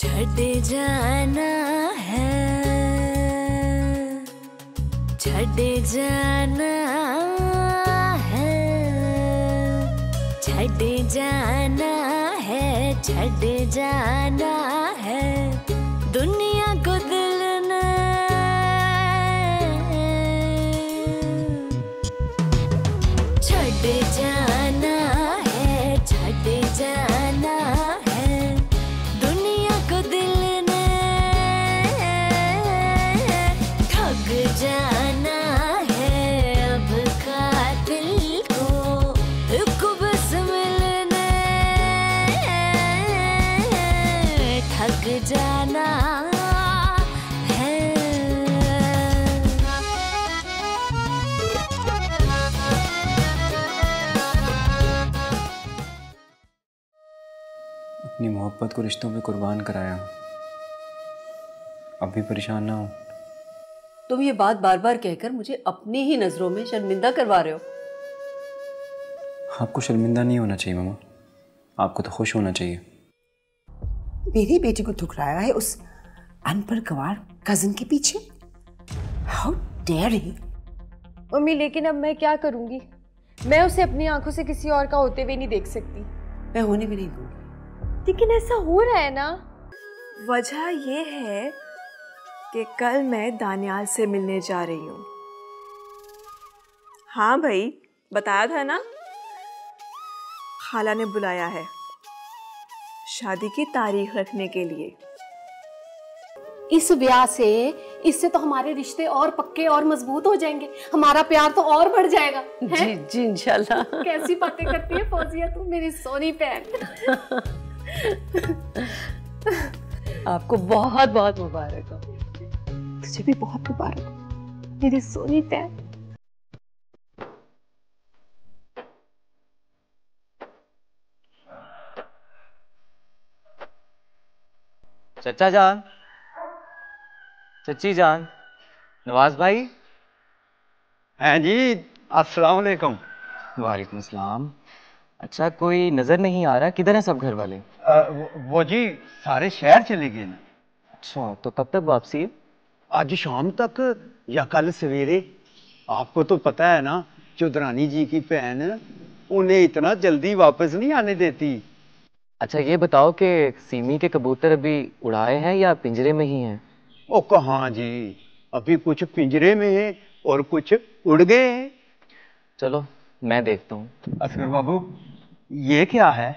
छड़ जाना है, छड़ जाना है, छड़ जाना है, छड़ जाना है दुनिया को दिल ने। छड़ जाना है, छड़ जाना है दुनिया को दिल ने। ठग जाना है अब कातिल को बस मिलने। ठग जाना है। अपनी मोहब्बत को रिश्तों पे कुर्बान कराया, अब भी परेशान ना हो। तुम ये बात बार बार कहकर मुझे अपनी ही नजरों में शर्मिंदा करवा रहे हो। आपको शर्मिंदा नहीं होना चाहिए मामा, आपको तो खुश होना चाहिए। मेरी बेटी को ठुकराया है उस अनपढ़ गंवार कजन के पीछे। How dare he. मम्मी लेकिन अब मैं क्या करूंगी? मैं उसे अपनी आंखों से किसी और का होते हुए नहीं देख सकती। मैं होने भी नहीं दूंगी। लेकिन ऐसा हो रहा है ना। वजह ये है कि कल मैं दानियाल से मिलने जा रही हूँ। हाँ भाई, बताया था ना, खाला ने बुलाया है शादी की तारीख रखने के लिए। इस ब्याह से इससे तो हमारे रिश्ते और पक्के और मजबूत हो जाएंगे, हमारा प्यार तो और बढ़ जाएगा। है? जी जी इंशाल्लाह। कैसी बातें करती है फौजिया तू, मेरी सोनी बहन। आपको बहुत बहुत मुबारक हो। तुझे भी बहुत मुबारक हो मेरी सोनी बहन। चचा जान, चची जान, नवाज भाई। हैं जी, अस्सलाम वालेकुम। वालेकुम अस्सलाम। अच्छा, कोई नजर नहीं आ रहा, किधर है सब घर वाले? वो जी सारे शहर चले गए ना। अच्छा, तो कब तक वापसी? आज शाम तक या कल सवेरे। आपको तो पता है ना, चौधरानी जी की बहन उन्हें इतना जल्दी वापस नहीं आने देती। अच्छा ये बताओ कि सीमी के कबूतर अभी उड़ाए हैं या पिंजरे में ही हैं? ओ कहाँ जी, अभी कुछ पिंजरे में है और कुछ उड़ गए हैं। चलो मैं देखता हूँ। असगर बाबू, ये क्या है?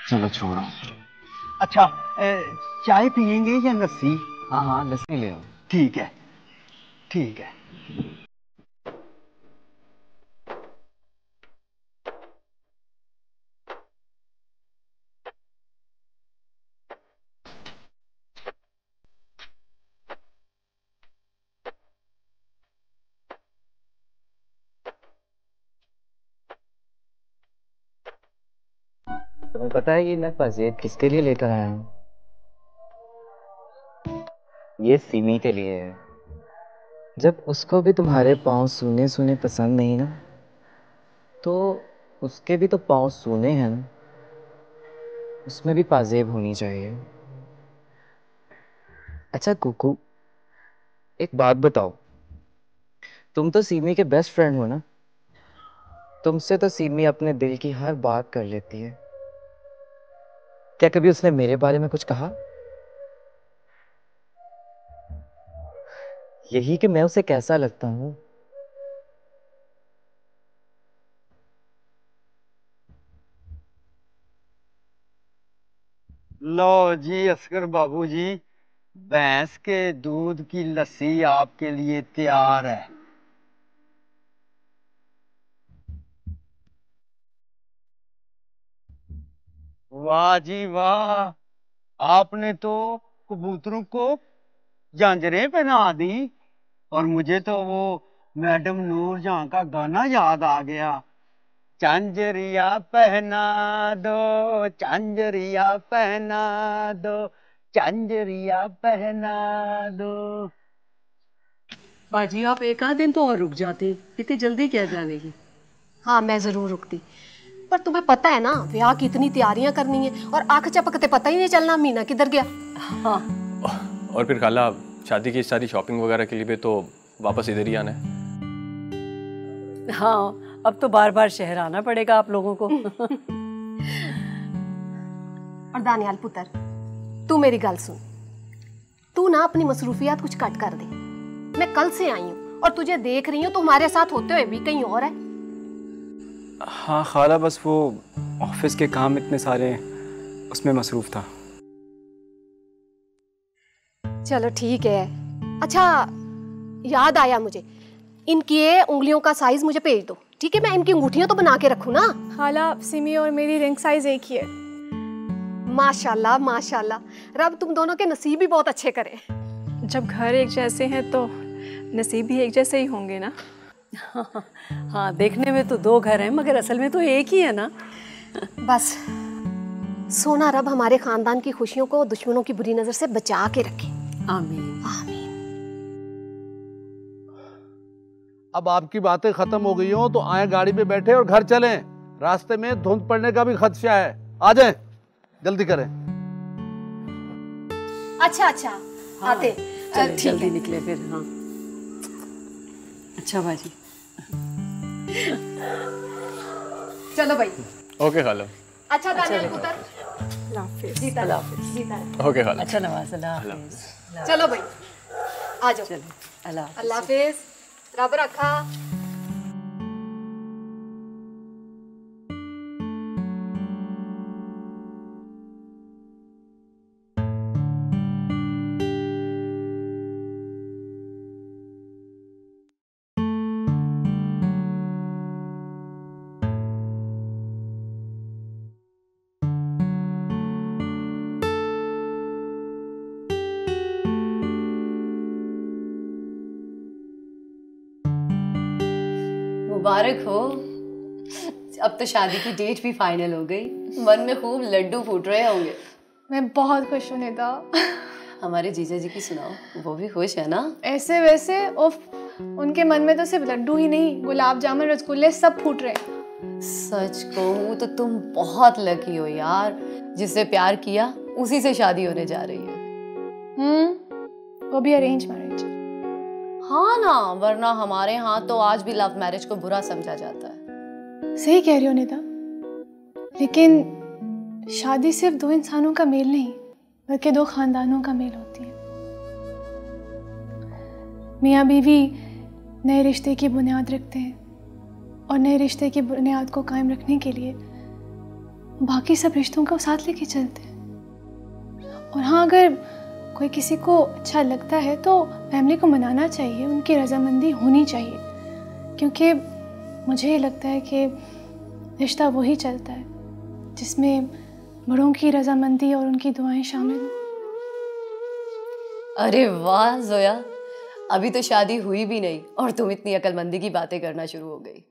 चलो छोड़ो। अच्छा, चाय पियेंगे या लस्सी? हाँ हाँ, लस्सी ले आओ। ठीक है, ठीक है। तुम्हें पता है ये मैं पाजेब किसके लिए लेकर आया हूँ? ये सीमी के लिए है। जब उसको भी तुम्हारे पाँव सूने सूने पसंद नहीं ना, तो उसके भी तो पाँव सूने हैं ना, उसमें भी पाजेब होनी चाहिए। अच्छा कुकू, एक बात बताओ, तुम तो सीमी के बेस्ट फ्रेंड हो ना? तुमसे तो सीमी अपने दिल की हर बात कर लेती है। क्या कभी उसने मेरे बारे में कुछ कहा? यही कि मैं उसे कैसा लगता हूँ। लो जी असगर बाबू जी, भैंस के दूध की लस्सी आपके लिए तैयार है। वाह जी वाह, आपने तो कबूतरों को झांझरें पहना दी और मुझे तो वो मैडम नूरजहां का गाना याद आ गया। झांझरिया पहना दो, झांझरिया पहना दो, झांझरिया पहना दो। बाजी आप एक आध दिन तो और रुक जाते, इतनी जल्दी क्या जाने की? हाँ मैं जरूर रुकती, पर तुम्हें पता है ना ब्याह की इतनी तैयारियां करनी है और आंख चपकते पता ही नहीं चलना मीना किधर गया। हाँ और फिर खाला शादी की सारी शॉपिंग वगैरह के लिए भी तो वापस इधर ही आना है। हाँ, अब तो बार बार शहर आना पड़ेगा आप लोगों को। और दानियाल पुत्र, तू मेरी गल सुन, तू ना अपनी मसरूफियात कुछ कट कर दे। मैं कल से आई हूँ और तुझे देख रही हूँ तो हमारे साथ होते हुए भी कहीं और है। हाँ खाला, बस वो ऑफिस के काम इतने सारे उसमें मसरूफ था। चलो ठीक है। अच्छा याद आया मुझे, इनकी ये उंगलियों का साइज मुझे भेज दो, ठीक है? मैं इनकी अंगूठियां तो बना के रखूं ना। खाला सिमी और मेरी रिंग साइज एक ही है। माशाल्लाह माशाल्लाह, रब तुम दोनों के नसीब भी बहुत अच्छे करे। जब घर एक जैसे हैं तो नसीब भी एक जैसे ही होंगे ना। हाँ, देखने में तो दो घर हैं मगर असल में तो एक ही है ना। बस सोना रब हमारे खानदान की खुशियों को दुश्मनों की बुरी नजर से बचा के रखे। आमीन आमीन। अब आपकी बातें खत्म हो गई हो तो आए गाड़ी में बैठे और घर चलें। रास्ते में धुंध पड़ने का भी खदशा है। आ जाएं, जल्दी करें। अच्छा अच्छा हाँ, आते चले जल्दी निकले फिर। हाँ अच्छा बाजी। चलो भाई। ओके खाला। अच्छा दानियाल पुत्र, जीता जीता। ओके खाला। अच्छा नवाज, अल्लाह हाफिज़। चलो भाई आ जाओ। चलो अल्लाह हाफिज़। अल्लाह हाफिज, रब रखा। मुबारक हो, अब तो शादी की डेट भी फाइनल हो गई। मन में खूब लड्डू फूट रहे होंगे। मैं बहुत खुश हूँ नेता। हमारे जीजा जी की सुनाओ, वो भी खुश है ना? ऐसे वैसे उफ, उनके मन में तो सिर्फ लड्डू ही नहीं, गुलाब जामुन रसगुल्ले सब फूट रहे हैं। सच कहूँ तो तुम बहुत लकी हो यार, जिससे प्यार किया उसी से शादी होने जा रही है। वो भी अरेंज मैरिज। हाँ ना, वरना हमारे यहाँ तो आज भी लव मैरिज को बुरा समझा जाता है। सही कह रही हो नेता, लेकिन शादी सिर्फ दो इंसानों का मेल नहीं बल्कि दो खानदानों का मेल होती है। मियाँ बीवी नए रिश्ते की बुनियाद रखते हैं और नए रिश्ते की बुनियाद को कायम रखने के लिए बाकी सब रिश्तों को साथ लेके चलते हैं। और हाँ, अगर कोई किसी को अच्छा लगता है तो फैमिली को मनाना चाहिए, उनकी रजामंदी होनी चाहिए, क्योंकि मुझे लगता है कि रिश्ता वही चलता है जिसमें बड़ों की रजामंदी और उनकी दुआएं शामिल हों। अरे वाह जोया, अभी तो शादी हुई भी नहीं और तुम इतनी अक्लमंदी की बातें करना शुरू हो गई।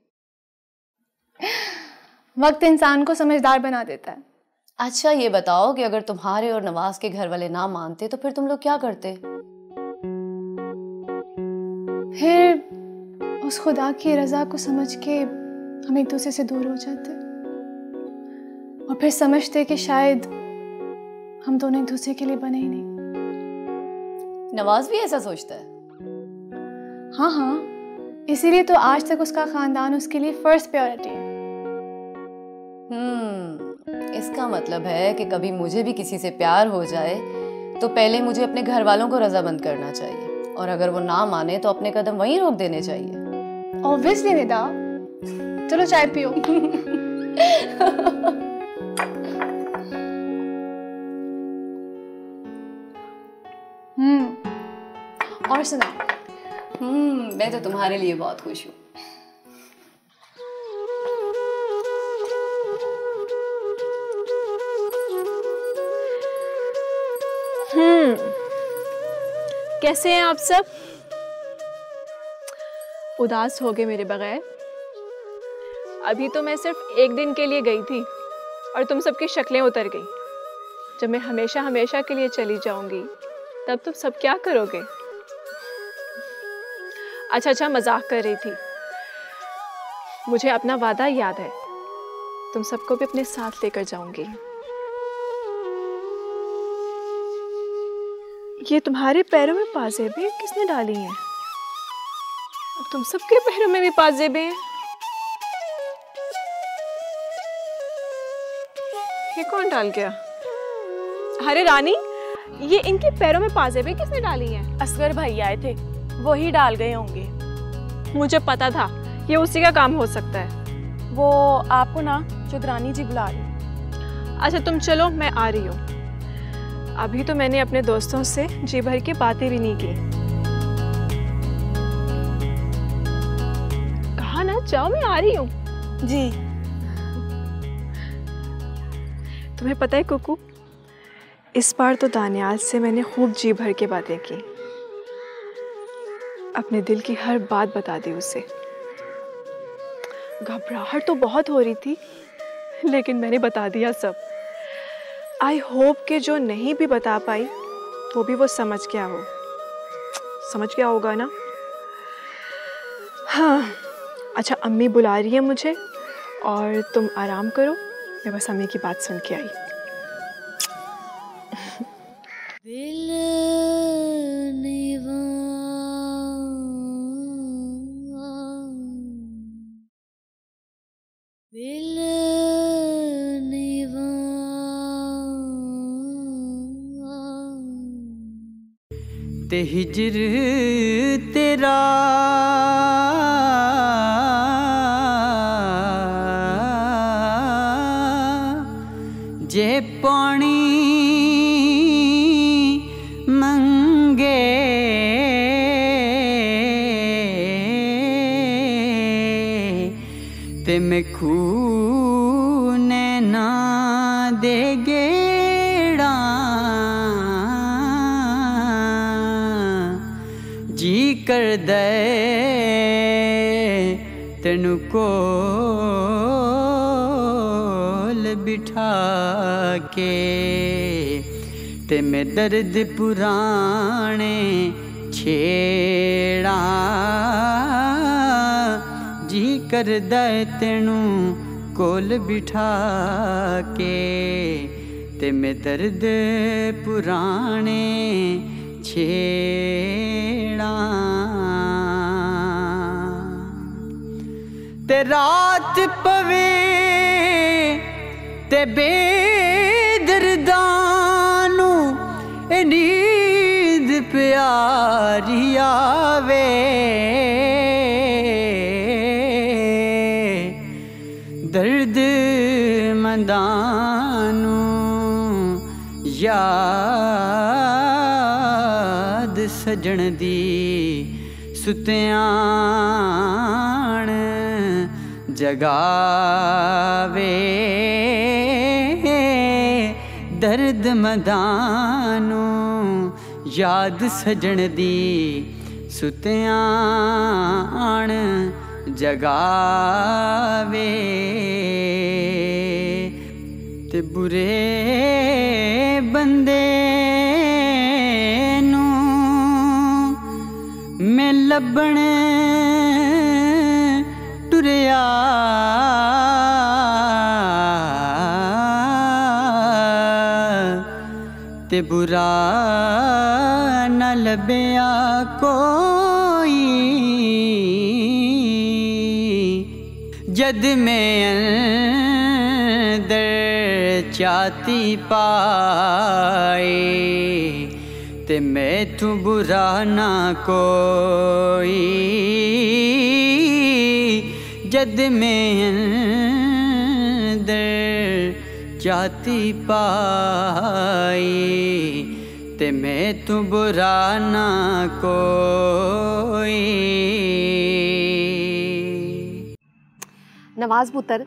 वक्त इंसान को समझदार बना देता है। अच्छा ये बताओ कि अगर तुम्हारे और नवाज के घर वाले ना मानते तो फिर तुम लोग क्या करते? फिर उस खुदा की रजा को समझ के हम एक दूसरे से दूर हो जाते और फिर समझते कि शायद हम दोनों एक दूसरे के लिए बने ही नहीं। नवाज भी ऐसा सोचता है? हाँ हाँ, इसीलिए तो आज तक उसका खानदान उसके लिए फर्स्ट प्रायोरिटी है। इसका मतलब है कि कभी मुझे भी किसी से प्यार हो जाए तो पहले मुझे अपने घर वालों को रजामंद करना चाहिए और अगर वो ना माने तो अपने कदम वहीं रोक देने चाहिए। ऑब्वियसली निदा, चलो चाय पियो। और सुना? मैं तो तुम्हारे लिए बहुत खुश हूँ। कैसे हैं आप सब? उदास हो गए मेरे बगैर? अभी तो मैं सिर्फ एक दिन के लिए गई थी और तुम सबकी शक्लें उतर गई। जब मैं हमेशा हमेशा के लिए चली जाऊंगी तब तुम सब क्या करोगे? अच्छा, मजाक कर रही थी। मुझे अपना वादा याद है। तुम सबको भी अपने साथ लेकर जाऊंगी। ये तुम्हारे पैरों में पाजेबें किसने डाली हैं? अब तुम सबके पैरों में भी पाजेबें हैं। ये कौन डाल गया? अरे रानी, ये इनके पैरों में पाजेबें किसने डाली हैं? असगर भाई आए थे, वही डाल गए होंगे। मुझे पता था ये उसी का काम हो सकता है। वो आपको ना चौधरानी जी बुला रही। अच्छा तुम चलो, मैं आ रही हूँ। अभी तो मैंने अपने दोस्तों से जी भर की बातें भी नहीं की। कहा ना जाओ, मैं आ रही हूँ। जी। तुम्हें पता है कुकू, इस बार तो दानियाल से मैंने खूब जी भर के बातें की। अपने दिल की हर बात बता दी उसे। घबराहट तो बहुत हो रही थी, लेकिन मैंने बता दिया सब। आई होप कि जो नहीं भी बता पाई वो भी वो समझ गया हो। समझ गया होगा ना? हाँ। अच्छा अम्मी बुला रही है मुझे और तुम आराम करो, मैं बस अम्मी की बात सुन के आई। ते हिजर तेरा जे पानी मंगे ते मैं खून ना दे गेड़ा जी कर दे तेनू कोल बिठा के ते मैं दर्द पुराने छेड़ा जी कर दे तेनू कोल बिठा के ते मैं दर्द पुराने छेड़ा ते रात पवे ते बेदर्दानू नींद प्यारी आवे दर्द मंदानू याद सजन दी सुत्याण जगावे दर्द मंदानू याद सजन दी सुत्याण जगावे ते बुरे बंदे नू मैं लभण टुरिया ते बुरा न लभया कोई जद मैं अंदर चाहती पाए ते मैं तू बुरा ना कोई जद मैं अंदर चाहती पाई ते मैं तू बुरा ना कोई। नवाज पुत्र,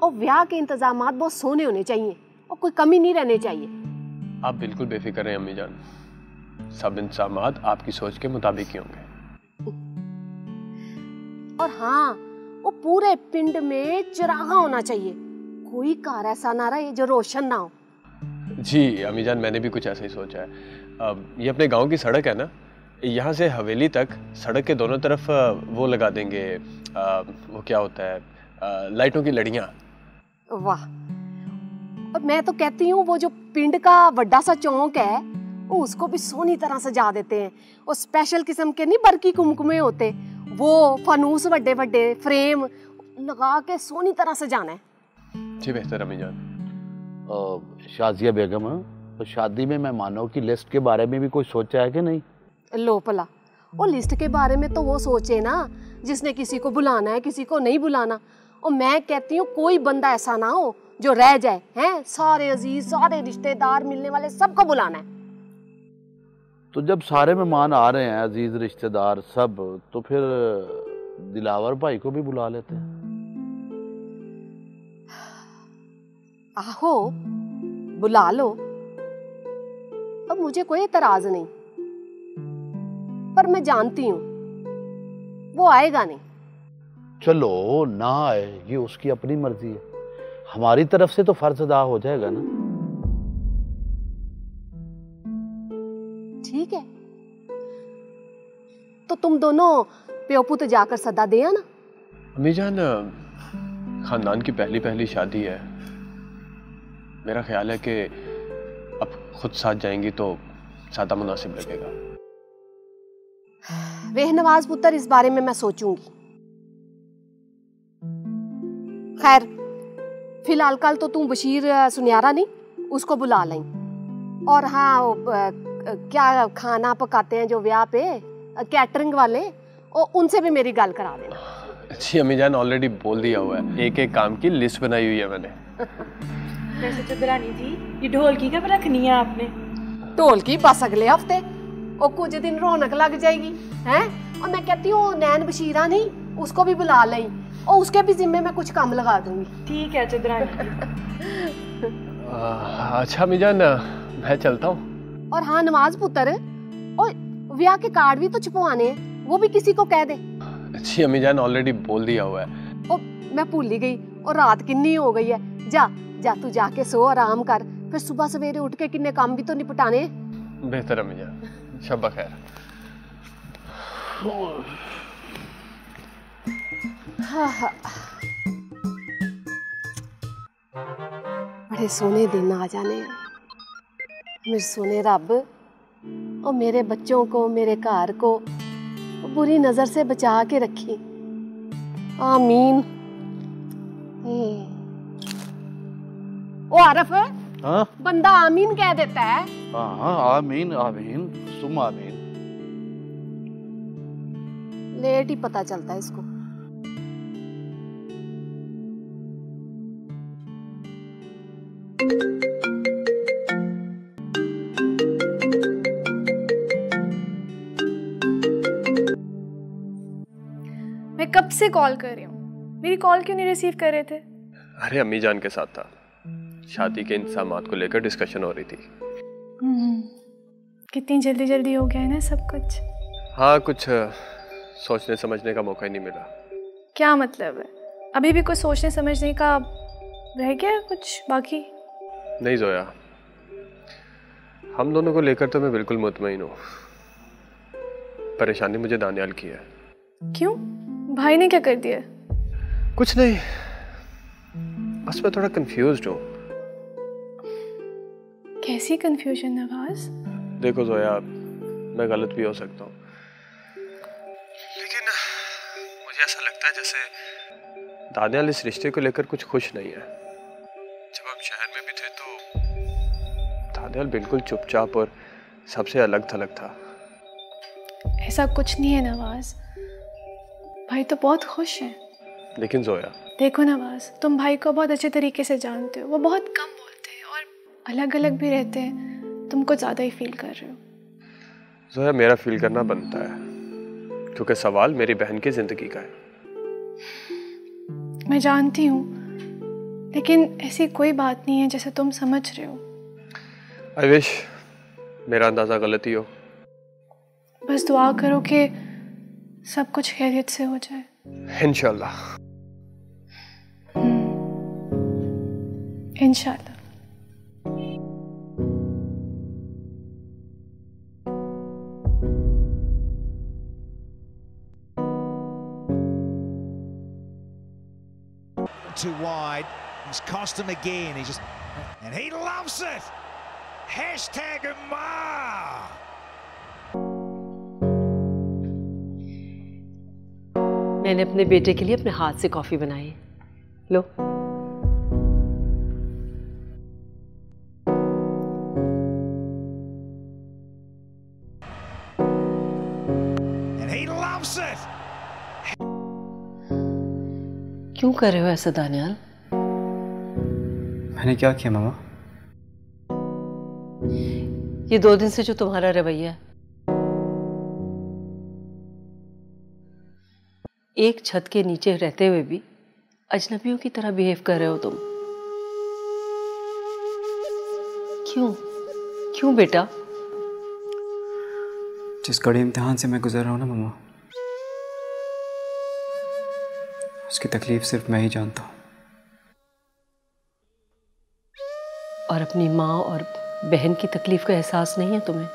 और ब्याह के इंतजामात बहुत सोने होने चाहिए और कोई कमी नहीं रहनी चाहिए। आप बिल्कुल बेफिक्र हैं अम्मी जान, सब इंतजामात आपकी सोच के मुताबिक ही होंगे। और हाँ, वो पूरे पिंड में चिरागा होना चाहिए, कोई कार ऐसा ना रहे जो रोशन ना हो। जी अम्मी जान, मैंने भी कुछ ऐसा ही सोचा है। ये अपने गांव की सड़क है ना, यहाँ से हवेली तक सड़क के दोनों तरफ वो लगा देंगे, वो क्या होता है, लाइटों की लड़ियाँ। वाह, और मैं तो कहती हूँ वो जो पिंड का बड़ा सा चौक है वो उसको भी सोनी तरह सजा देते हैं। वो स्पेशल किस्म के नहीं बरकी कुमकुमे होते, वो फनूस बड़े बड़े फ्रेम लगा के सोनी तरह सजाना है। जी बेहतर अम्मी जान। शाजिया बेगम, तो शादी में मेहमानों की लिस्ट के बारे में भी कोई सोचा है कि नहीं? लो भला, वो लिस्ट के बारे में तो वो सोचे ना जिसने किसी को बुलाना है किसी को नहीं बुलाना। और मैं कहती हूँ कोई बंदा ऐसा ना हो जो रह जाए, हैं? सारे अजीज सारे रिश्तेदार मिलने वाले सबको बुलाना है। तो जब सारे मेहमान आ रहे हैं, अजीज रिश्तेदार सब, तो फिर दिलावर भाई को भी बुला लेते हैं। आहो, बुला लो, अब मुझे कोई एतराज नहीं, पर मैं जानती हूँ वो आएगा नहीं। चलो ना आए, ये उसकी अपनी मर्जी है, हमारी तरफ से तो फर्ज अदा हो जाएगा ना। ठीक है, तो तुम दोनों प्यो पुत जाकर सदा दे आना। अम्मी जान, खानदान की पहली पहली शादी है, मेरा ख्याल है कि अब खुद साथ जाएंगी तो ज्यादा मुनासिब लगेगा। वेह नवाज पुत्र, इस बारे में मैं सोचूंगी। खैर फिलहाल कल तो तुम बशीर सुनियारा नहीं, उसको बुला लें। और हाँ, क्या खाना पकाते हैं जो ब्याह पे कैटरिंग वाले, और उनसे भी मेरी गल करा देना। जी अम्मी जान, ऑलरेडी बोल दिया हुआ है, एक एक काम की लिस्ट बनाई हुई है मैंने। वैसे चंद्रानी जी, ये ढोलकी कब रखनी है आपने? ढोलकी बस अगले हफ्ते, और कुछ दिन रौनक लग जाएगी, हैं? और मैं कहती हूँ नैन बशीरा नहीं, उसको भी बुला लें, और उसके भी जिम्मे में कुछ काम लगा दूंगी। ठीक है चंद्रानी जी। अच्छा अम्मी जान, मैं चलता हूँ। और हाँ नवाज पुत्र, और ब्याह के कार्ड भी तो छपवाने हैं, वो भी किसी को कह दे। जी अम्मी जान, ऑलरेडी बोल दिया हुआ है। और मैं भूल ही गई, और रात कितनी हो गई है। जा जा, तू जाके सो, आराम कर, फिर सुबह सवेरे उठ के किन्ने काम भी तो निपटाने। बेहतर अम्मी जान, शब्बा खैर। बड़े सोने दिन आ जाने हैं, मेरे सोने रब, और मेरे बच्चों को, मेरे घर को बुरी नजर से बचा के रखी। आमीन। ओ आरफ, हाँ? बंदा आमीन कह देता है। हाँ, आमीन आमीन सुम आमीन। लेट ही पता चलता है इसको। मैं कब से कॉल कर रही हूँ, मेरी कॉल क्यों नहीं रिसीव कर रहे थे? अरे अम्मी जान के साथ था, शादी के इंतजामात को लेकर डिस्कशन हो रही थी। कितनी जल्दी जल्दी हो गया है ना सब कुछ। हाँ, कुछ सोचने समझने का मौका ही नहीं मिला। क्या मतलब है, अभी भी कुछ सोचने समझने का रह गया कुछ बाकी? नहीं जोया, हम दोनों को लेकर तो मैं बिल्कुल मुतमईन हूँ। परेशानी मुझे दानियाल की है। क्यों, भाई ने क्या कर दिया? कुछ नहीं, बस मैं थोड़ा कंफ्यूज्ड हूँ। कैसी कंफ्यूजन नवाज? देखो जोया, मैं गलत भी हो सकता हूँ, लेकिन मुझे ऐसा लगता है जैसे दानियाल इस रिश्ते को लेकर कुछ खुश नहीं है। जब हम शहर में भी थे तो दानियाल बिल्कुल चुपचाप और सबसे अलग थलग था। ऐसा कुछ नहीं है नवाज, भाई तो बहुत खुश है। लेकिन जोया, देखो नवाज, तुम भाई को बहुत अच्छे तरीके से जानते हो, वो बहुत कम बोलते हैं और अलग अलग भी रहते हैं, तुम कुछ ज़्यादा ही फील कर रहे हो। जोया, मेरा फील करना बनता है, क्योंकि सवाल मेरी बहन की जिंदगी का है। मैं जानती हूँ, लेकिन ऐसी कोई बात नहीं है जैसे तुम समझ रहे हो। आई विश मेरा अंदाजा गलत ही हो। बस दुआ करो कि सब कुछ खैरियत से हो जाए। इंशाल्लाह। इंशाल्लाह। Too wide, It's cost him again. And he loves it. Hashtag Ma. मैंने अपने बेटे के लिए अपने हाथ से कॉफी बनाई है, लो। And he loves it. क्यों कर रहे हो ऐसा दानियाल? मैंने क्या किया मामा? ये 2 दिन से जो तुम्हारा रवैया है, एक छत के नीचे रहते हुए भी अजनबियों की तरह बिहेव कर रहे हो तुम। क्यों? क्यों बेटा? जिस कड़े इम्तिहान से मैं गुजर रहा हूं ना मामा, उसकी तकलीफ सिर्फ मैं ही जानता हूं। और अपनी माँ और बहन की तकलीफ का एहसास नहीं है तुम्हें?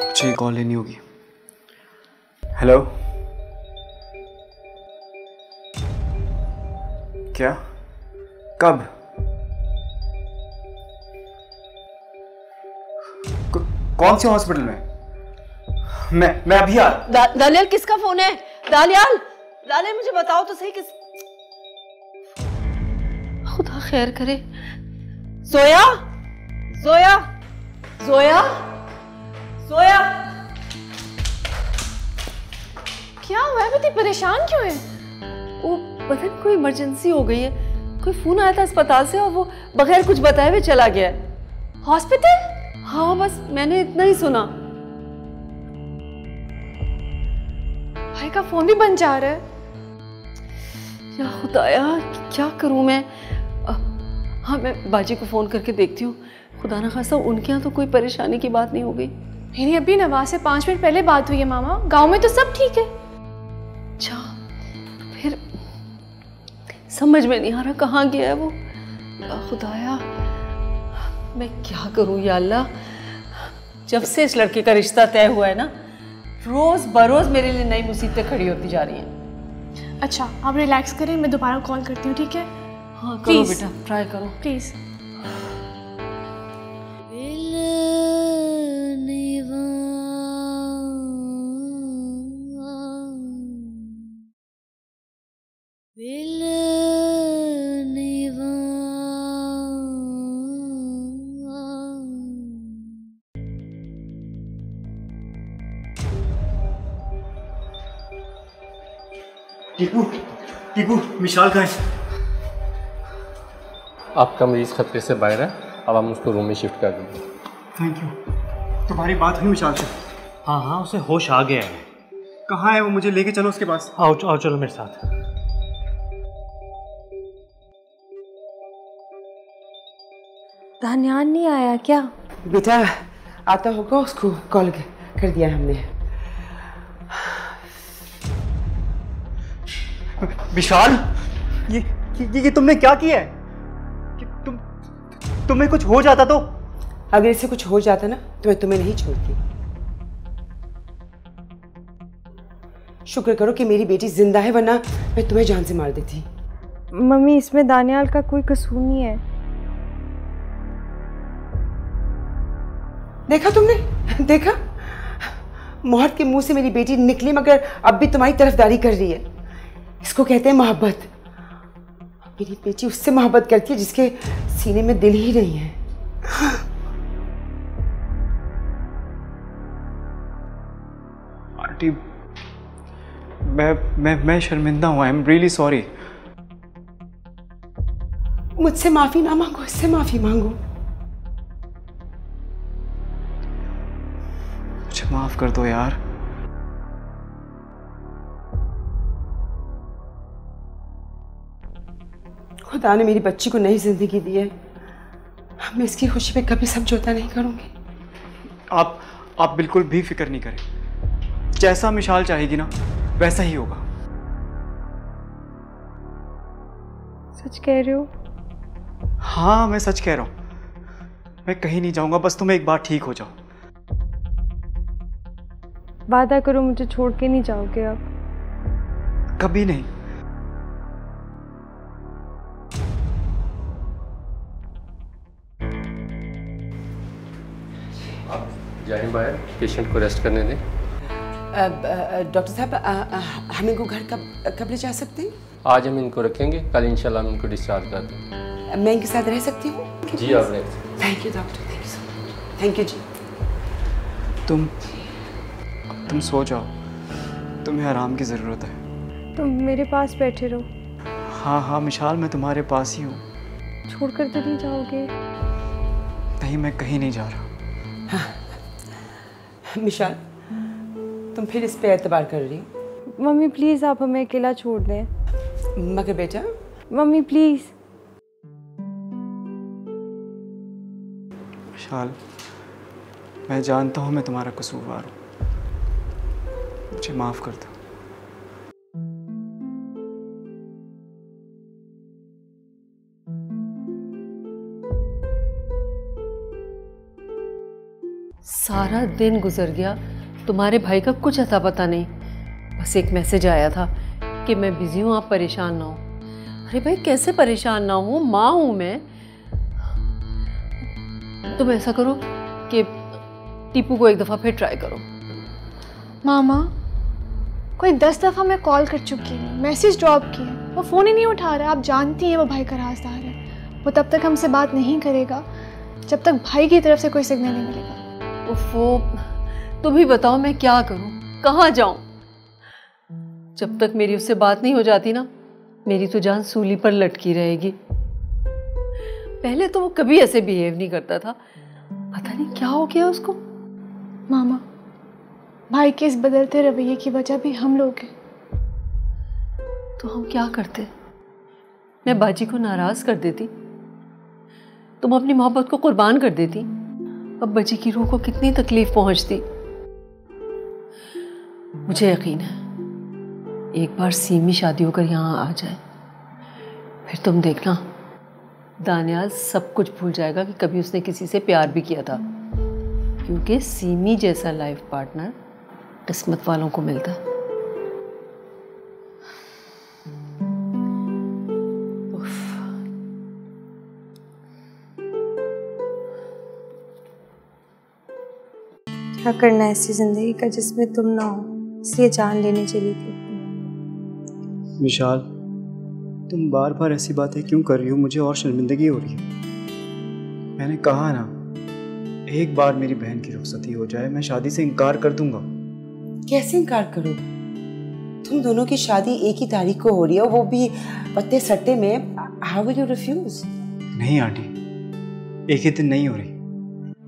मुझे कॉल लेनी होगी। हेलो, क्या? कब? कौन से हॉस्पिटल में? मैं अभी आ। दानियाल, किसका फोन है? दानियाल, दानियाल मुझे बताओ तो सही, किस? खुदा खैर करे। जोया, जोया, जोया, जोया। क्या हुआ है? बेटी परेशान क्यों है? वो पता नहीं कोई इमरजेंसी हो गई है, कोई फोन आया था अस्पताल से और वो बगैर कुछ बताए हुए चला गया है। हॉस्पिटल? हाँ, बस मैंने इतना ही सुना। भाई का फोन भी बंद जा रहा है। या खुदाया, क्या करूं मैं? हाँ, मैं बाजी को फोन करके देखती हूँ। खुदा ना खास्ता उनके यहाँ तो कोई परेशानी की बात नहीं हो गई। मेरी अभी नवाज से 5 मिनट पहले बात हुई है मामा, गांव में तो सब ठीक है। अच्छा, फिर समझ में नहीं आ रहा कहाँ गया है वो। खुदाया, मैं क्या करूं या अल्लाह। जब से इस लड़के का रिश्ता तय हुआ है ना, रोज बरोज मेरे लिए नई मुसीबतें खड़ी होती जा रही हैं। अच्छा, आप रिलैक्स करें, मैं दोबारा कॉल करती हूँ, ठीक है? हाँ करो बेटा, ट्राई करो प्लीज। टीकू, टीकू, विशाल कहाँ है? आपका मरीज खतरे से बाहर है, अब हम उसको रूम में शिफ्ट कर देंगे। Thank you. तुम्हारी बात हुई विशाल से? हाँ हाँ, उसे होश आ गया है। कहाँ है वो? मुझे लेके चलो उसके पास। आओ आओ, चलो मेरे साथ। दानियाल नहीं आया क्या? बेटा आता होगा, उसको कॉल कर दिया हमने। विशाल, ये तुमने क्या किया है? तुम्हें कुछ हो जाता तो? अगर इसे कुछ हो जाता ना तो मैं तुम्हें नहीं छोड़ती। शुक्र करो कि मेरी बेटी जिंदा है, वरना मैं तुम्हें जान से मार देती। मम्मी, इसमें दानियाल का कोई कसूर नहीं है। देखा तुमने? देखा, मौत के मुंह से मेरी बेटी निकली, मगर अब भी तुम्हारी तरफदारी कर रही है। इसको कहते हैं मोहब्बत। मेरी बेटी उससे मोहब्बत करती है जिसके सीने में दिल ही नहीं है। आंटी, मैं शर्मिंदा हूँ। I am really sorry. मुझसे माफी ना मांगो, इससे माफी मांगो। मुझे माफ कर दो यार। खुदा ने मेरी बच्ची को नई जिंदगी दी है, मैं इसकी खुशी पे कभी समझौता नहीं करूंगी। आप बिल्कुल भी फिक्र नहीं करें। जैसा मिशाल चाहेगी ना वैसा ही होगा। सच कह रहे हो? हाँ, मैं सच कह रहा हूं। मैं कहीं नहीं जाऊंगा, बस तुम एक बार ठीक हो जाओ। वादा करो मुझे छोड़ के नहीं जाओगे आप। कभी नहीं। आप जाएं बाहर, पेशेंट को रेस्ट करने दें। डॉक्टर साहब हम इनको घर कब ले जा सकते हैं? आज हम इनको रखेंगे, कल इंशाल्लाह हम इनको डिस्चार्ज कर देंगे। मैं इनके साथ रह सकती हूँ? जी आप रह सकते हैं। Thank you doctor, thank you so much. Thank you जी। तुम सो जाओ, तुम्हें आराम की ज़रूरत है। तुम मेरे पास बैठे रहो। हाँ हाँ मिशाल, मैं तुम्हारे पास ही हूँ। छोड़कर तो नहीं जाओगे? नहीं, मैं कहीं नहीं जा रहा। हाँ। मिशाल, तुम फिर इस पे एतबार कर रही हो? मम्मी प्लीज़ आप हमें अकेला छोड़ दें। मगर बेटा। Mummy please. मिशाल, मैं जानता हूँ मैं तुम्हारा कसूरवार हूँ, मुझे माफ़ कर दो। सारा दिन गुजर गया, तुम्हारे भाई का कुछ अता पता नहीं। बस एक मैसेज आया था कि मैं बिजी हूँ, आप परेशान ना हो। अरे भाई कैसे परेशान ना हूँ, माँ हूँ मैं। तुम ऐसा करो कि टीपू को एक दफ़ा फिर ट्राई करो। मामा, कोई 10 दफ़ा मैं कॉल कर चुकी हूँ, मैसेज ड्रॉप किए, वो फ़ोन ही नहीं उठा रहा। आप जानती हैं वो भाई का राजदार है, वो तब तक हमसे बात नहीं करेगा जब तक भाई की तरफ से कोई सिग्नल नहीं मिलेगा। उफ़ो, तुम ही बताओ मैं क्या करूं, कहाँ जाऊं? जब तक मेरी उससे बात नहीं हो जाती ना, मेरी तो जान सूली पर लटकी रहेगी। पहले तो वो कभी ऐसे बिहेव नहीं करता था, पता नहीं क्या हो गया उसको। मामा, भाई के इस बदलते रवैये की वजह भी हम लोग हैं। तो हम क्या करते? मैं बाजी को नाराज कर देती, तुम अपनी मोहब्बत को कुर्बान कर देती, अब बच्ची की रूह को कितनी तकलीफ पहुंचती। मुझे यकीन है एक बार सीमी शादी होकर यहाँ आ जाए, फिर तुम देखना दानियाल सब कुछ भूल जाएगा कि कभी उसने किसी से प्यार भी किया था, क्योंकि सीमी जैसा लाइफ पार्टनर किस्मत वालों को मिलता है। क्या करना है ऐसी जिंदगी का जिसमें तुम ना हो, इसलिए जान लेने चली थी। मिशाल, तुम बार बार ऐसी बातें क्यों कर रही हो? मुझे और शर्मिंदगी हो रही है। मैंने कहा ना, एक बार मेरी बहन की रुखसती हो जाए मैं शादी से इनकार कर दूंगा। कैसे इनकार करो? तुम दोनों की शादी एक ही तारीख को हो रही है, वो भी पत्ते सट्टे में। How will you refuse? नहीं आंटी, एक ही दिन नहीं हो रही।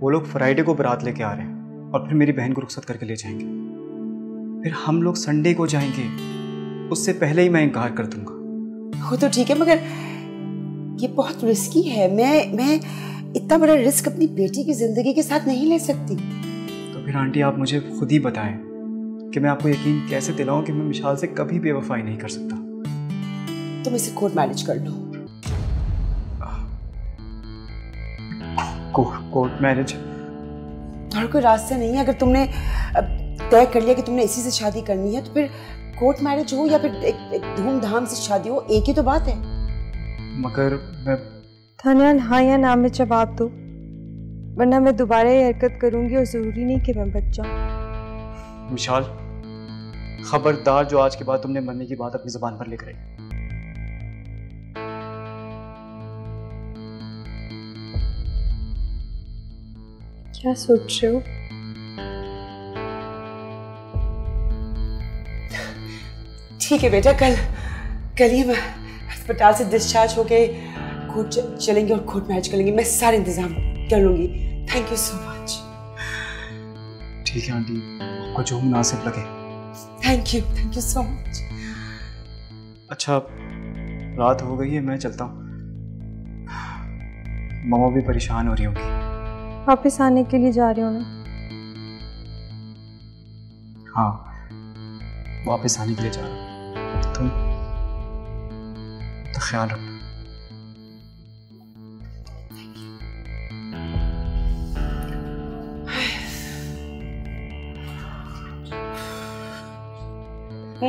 वो लोग फ्राइडे को बारात लेके आ रहे हैं और फिर मेरी बहन को रुखसत करके ले जाएंगे, फिर हम लोग संडे को जाएंगे। उससे पहले ही मैं इनकार कर दूंगा। वो तो ठीक है, मगर ये बहुत रिस्की है। मैं इतना बड़ा रिस्क अपनी बेटी की जिंदगी के साथ नहीं ले सकती। तो फिर आंटी आप मुझे खुद ही बताएं कि मैं आपको यकीन कैसे दिलाऊं कि मैं मिशाल से कभी बेवफाई नहीं कर सकता। तुम इसे कोर्ट मैरिज कर लो। Court marriage? और कोई रास्ता नहीं है। अगर तुमने तय कर लिया कि तुमने इसी से शादी करनी है, तो फिर कोर्ट मैरिज हो या फिर एक धूमधाम से शादी हो, एक ही तो बात है। मगर मैं दानियाल, हाँ या ना में जवाब दो, वरना मैं दोबारा ये हरकत करूंगी और जरूरी नहीं कि मैं बच जाऊं। मिशाल, खबरदार जो आज के बाद तुमने मरने की बात अपनी जुबान पर लेकर आई। क्या सोच रहे हो? ठीक है बेटा, कल ही अस्पताल से डिस्चार्ज होके कोर्ट चलेंगे और कोर्ट मैरिज करेंगे। मैं सारे इंतजाम कर लूंगी। Thank you so much. ठीक है आंटी, आपको जो मुनासिब लगे। Thank you so much. अच्छा, रात हो गई है, मैं चलता हूँ। मामा भी परेशान हो रही होंगी। वापस आने के लिए जा रहे हो ना? हाँ, वापस आने के लिए जा रहा हूँ। तुम तो ख्याल रखना। कल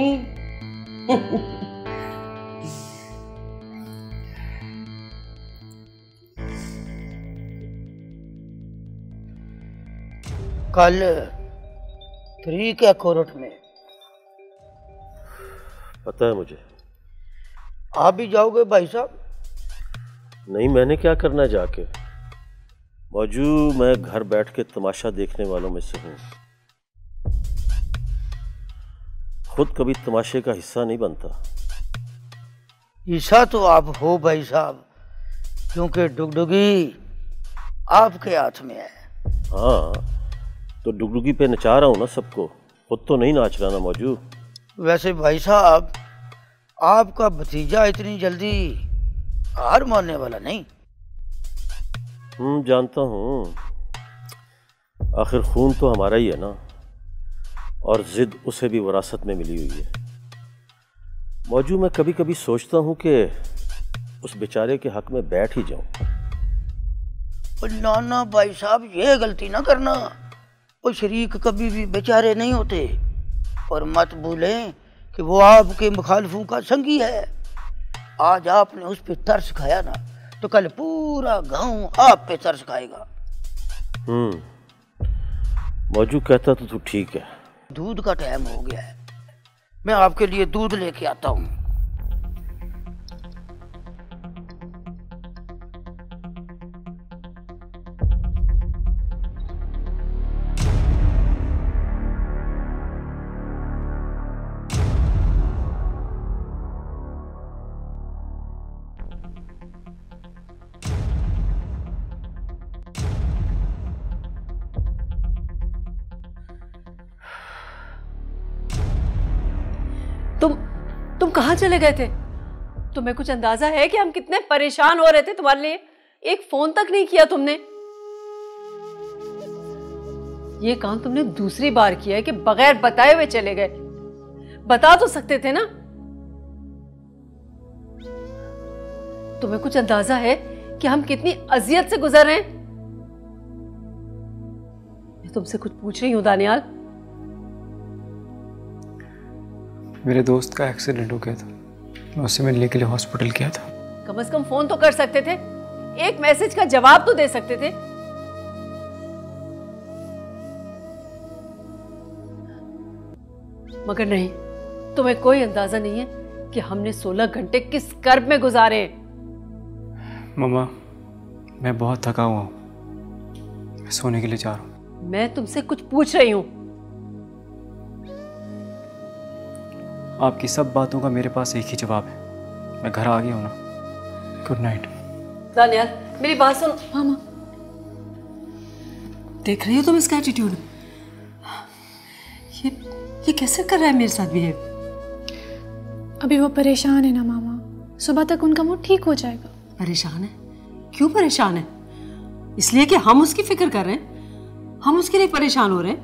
तरीक है कोर्ट में। पता है मुझे। आप भी जाओगे भाई साहब? नहीं, मैंने क्या करना है जाके। मौजू मैं घर बैठ के तमाशा देखने वालों में से हूँ। खुद कभी तमाशे का हिस्सा नहीं बनता। हिस्सा तो आप हो भाई साहब, क्योंकि डुगडुगी आपके हाथ में है। हाँ, तो डुगडुगी पे नचा रहा हूँ ना सबको, खुद तो नहीं नाच रहा ना मौजू। वैसे भाई साहब, आपका भतीजा इतनी जल्दी हार मानने वाला नहीं। जानता हूँ, आखिर खून तो हमारा ही है ना, और जिद उसे भी विरासत में मिली हुई है। मौजू मैं कभी कभी सोचता हूँ कि उस बेचारे के हक में बैठ ही जाऊं। ना भाई साहब, ये गलती ना करना। वो शरीक कभी भी बेचारे नहीं होते, और मत भूलें कि वो आपके मुखालफों का संगी है। आज आपने उस पे तरस खाया ना, तो कल पूरा गांव आप पे तरस खाएगा। मौजू कहता तो तू ठीक है। दूध का टाइम हो गया है, मैं आपके लिए दूध लेके आता हूँ। तुम कहाँ चले गए थे? तुम्हें कुछ अंदाजा है कि हम कितने परेशान हो रहे थे तुम्हारे लिए? एक फोन तक नहीं किया तुमने। ये काम तुमने दूसरी बार किया है कि बगैर बताए हुए चले गए। बता तो सकते थे ना। तुम्हें कुछ अंदाजा है कि हम कितनी अजियत से गुजर रहे हैं? मैं तुमसे कुछ पूछ रही हूं दानियाल। मेरे दोस्त का एक्सीडेंट हो गया था, मैं उससे मिलने के लिए हॉस्पिटल गया था। कम से कम फोन तो कर सकते थे, एक मैसेज का जवाब तो दे सकते थे। मगर नहीं, तुम्हें कोई अंदाजा नहीं है कि हमने 16 घंटे किस कर्ब में गुजारे। मम्मा, मैं बहुत थका हुआ हूं, मैं सोने के लिए जा रहा हूं। मैं तुमसे कुछ पूछ रही हूं। आपकी सब बातों का मेरे पास एक ही जवाब है, मैं घर आ गया हूं ना। Good night. दानियाल, मेरी बात सुन। मामा, देख रही हो तुम इसका एटीट्यूड? ये कैसे कर रहा है मेरे साथ बिहेव? अभी वो परेशान है ना मामा, सुबह तक उनका मूड ठीक हो जाएगा। परेशान है? क्यों परेशान है? इसलिए कि हम उसकी फिक्र कर रहे हैं, हम उसके लिए परेशान हो रहे हैं।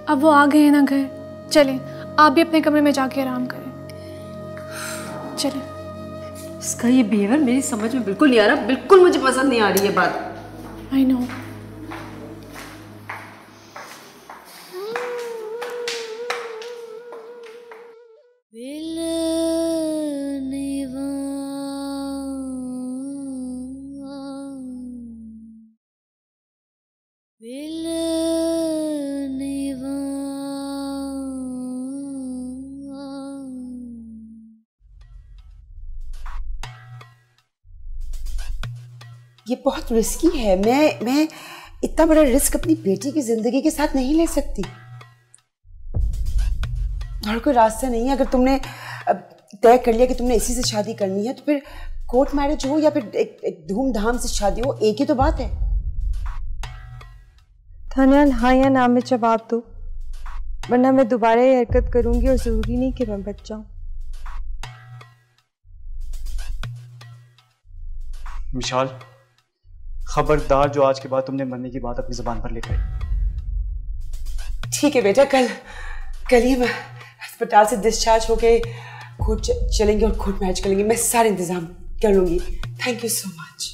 अब वो आ गए हैं ना घर, चलें आप भी अपने कमरे में जाके आराम करें। चलें। इसका ये बिहेवियर मेरी समझ में बिल्कुल नहीं आ रहा, बिल्कुल मुझे पसंद नहीं आ रही है बात। I know. ये बहुत रिस्की है। मैं इतना बड़ा रिस्क अपनी बेटी की जिंदगी के साथ नहीं ले सकती। और कोई रास्ता नहीं है। अगर तुमने तय कर लिया कि तुमने इसी से शादी करनी है, तो फिर कोर्ट मैरिज हो या फिर एक धूमधाम से शादी हो, एक ही तो बात है। दानियाल, हाँ या ना में जवाब दो, वरना मैं दोबारा ये हरकत करूंगी और जरूरी नहीं कि मैं बच जाऊं। विशाल, खबरदार जो आज के बाद तुमने मरने की बात अपनी जुबान पर लेकर आई। ठीक है बेटा, कल ही मैं अस्पताल से डिस्चार्ज होके कोर्ट चलेंगे और कोर्ट मैरिज करेंगे। मैं सारे इंतजाम कर लूंगी। Thank you so much.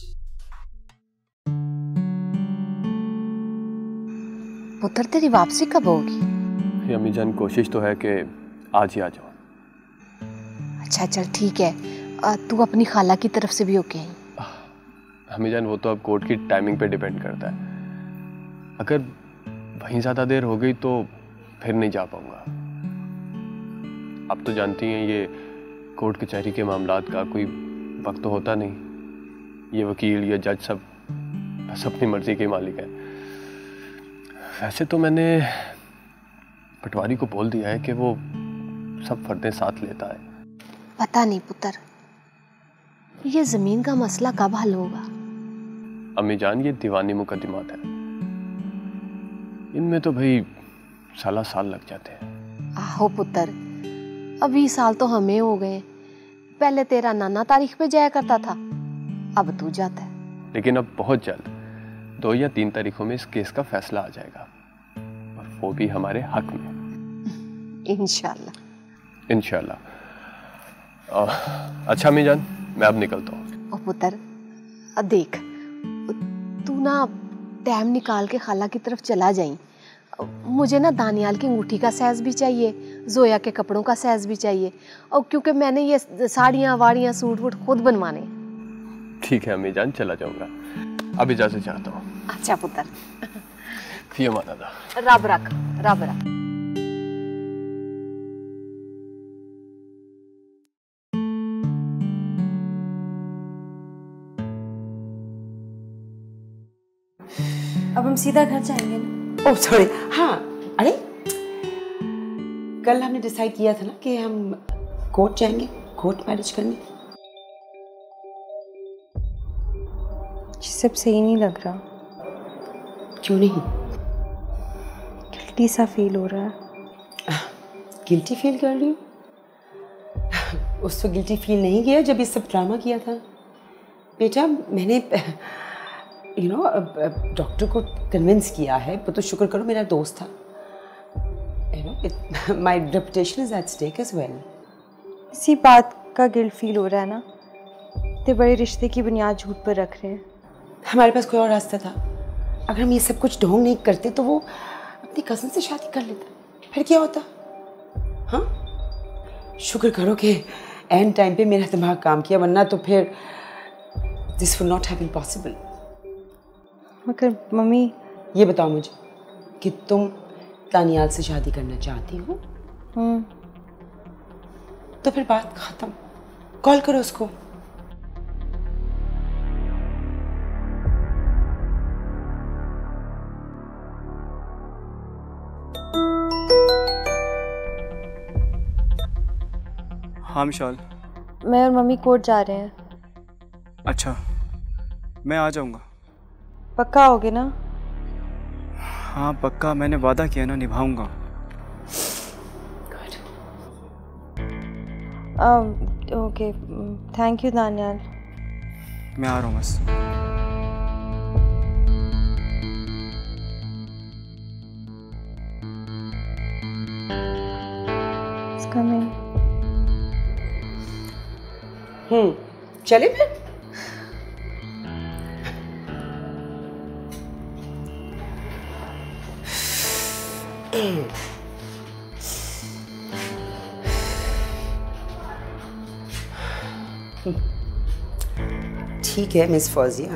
पुत्र, तेरी वापसी कब होगी? अम्मी जान, कोशिश तो है कि आज ही आ जाओ। अच्छा चल ठीक है, तू अपनी खाला की तरफ से भी होके आई? हमें जान वो तो अब कोर्ट की टाइमिंग पे डिपेंड करता है। अगर वहीं ज़्यादा देर हो गई तो फिर नहीं जा पाऊंगा। आप तो जानती हैं ये कोर्ट कचहरी के मामलात का कोई वक्त तो होता नहीं। ये वकील या जज सब बस अपनी मर्जी के मालिक हैं। वैसे तो मैंने पटवारी को बोल दिया है कि वो सब फर्दें साथ लेता है। पता नहीं पुत्र, ये जमीन का मसला कब हल होगा? अम्मी जान, ये दीवानी मुकदमात हैं, इनमें तो भाई साला साल लग जाते हैं। आहो पुत्र, अब 20 साल तो हमें हो गए। पहले तेरा नाना तारीख पे जाया करता था, अब तू जाता है। लेकिन अब बहुत जल्द 2 या 3 तारीखों में इस केस का फैसला आ जाएगा, और वो भी हमारे हक में। इंशाल्लाह। इंशाल्लाह। अच्छा अम्मी जान, मैं अब निकलता हूँ। ओ पुत्र, देख तू ना टाइम निकाल के खाला की तरफ चला जाई। मुझे ना दानियाल की अंगूठी का साइज भी चाहिए, जोया के कपड़ों का साइज भी चाहिए, और क्योंकि मैंने ये साड़ियाँ वाड़ियाँ सूट वूट खुद बनवाने। ठीक है अम्मी जान, चला जाऊंगा। अब इजाजत चाहता हूँ। अच्छा पुत्र, फी अमान अल्लाह। रब रख, रब रख। अब हम सीधा घर जाएंगे ना? ओह सॉरी, हाँ। अरे कल हमने डिसाइड किया था ना कि हम कोर्ट जाएंगे, कोर्ट मैरिज करने। ये सब सही नहीं लग रहा। क्यों नहीं? गिल्टी सा फील हो रहा है। गिल्टी फील कर रही हूँ? उस तो गिल्टी फील नहीं किया जब ये सब ड्रामा किया था बेटा। मैंने डॉक्टर को कन्विंस किया है। वो तो शुक्र करो मेरा दोस्त था। My reputation is at stake as well. इसी बात का गिल्ट फील हो रहा है ना? इतने बड़े रिश्ते की बुनियाद झूठ पर रख रहे हैं। हमारे पास कोई और रास्ता था। अगर हम ये सब कुछ ढोंग नहीं करते तो वो अपनी कज़न से शादी कर लेता, फिर क्या होता? हाँ, शुक्र करो कि एंड टाइम पे मेरा दिमाग काम किया, वरना तो फिर this would not have been possible. मगर मम्मी, ये बताओ मुझे कि तुम दानियाल से शादी करना चाहती हो? तो फिर बात खत्म। कॉल करो उसको। हाँ विशाल। मैं और मम्मी कोर्ट जा रहे हैं। अच्छा, मैं आ जाऊंगा। पक्का होगे ना? हाँ पक्का, मैंने वादा किया ना, निभाऊंगा। Okay, thank you Daniyal. मैं आ रहा हूँ बस। चले फिर। ठीक है मिस फौजिया,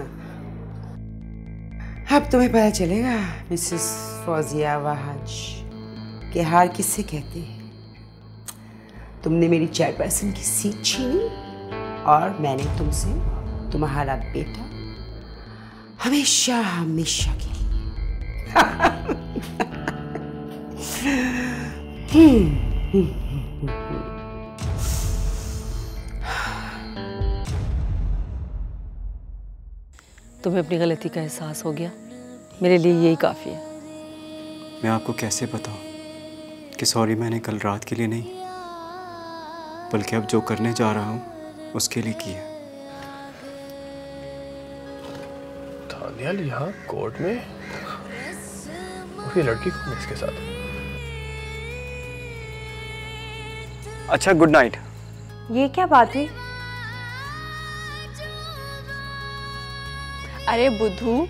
अब तुम्हें पता चलेगा मिसेस फौजिया वहाज के हार किससे कहते हैं। तुमने मेरी चेयरपर्सन की सीट छीनी और मैंने तुमसे तुम्हारा बेटा हमेशा हमेशा के लिए। तुम्हें अपनी गलती का एहसास हो गया, मेरे लिए यही काफ़ी है। मैं आपको कैसे बताऊं कि सॉरी मैंने कल रात के लिए नहीं, बल्कि अब जो करने जा रहा हूं उसके लिए किया। दानियाल यहाँ कोर्ट में, वो लड़की कौन है इसके साथ? अच्छा, गुड नाइट। ये क्या बात हुई? अरे बुद्धू,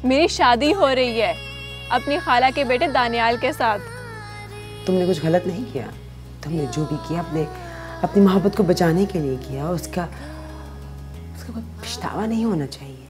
मेरी शादी हो रही है अपनी खाला के बेटे दानियाल के साथ। तुमने कुछ गलत नहीं किया, तुमने जो भी किया अपनी मोहब्बत को बचाने के लिए किया, उसका कोई पछतावा नहीं होना चाहिए।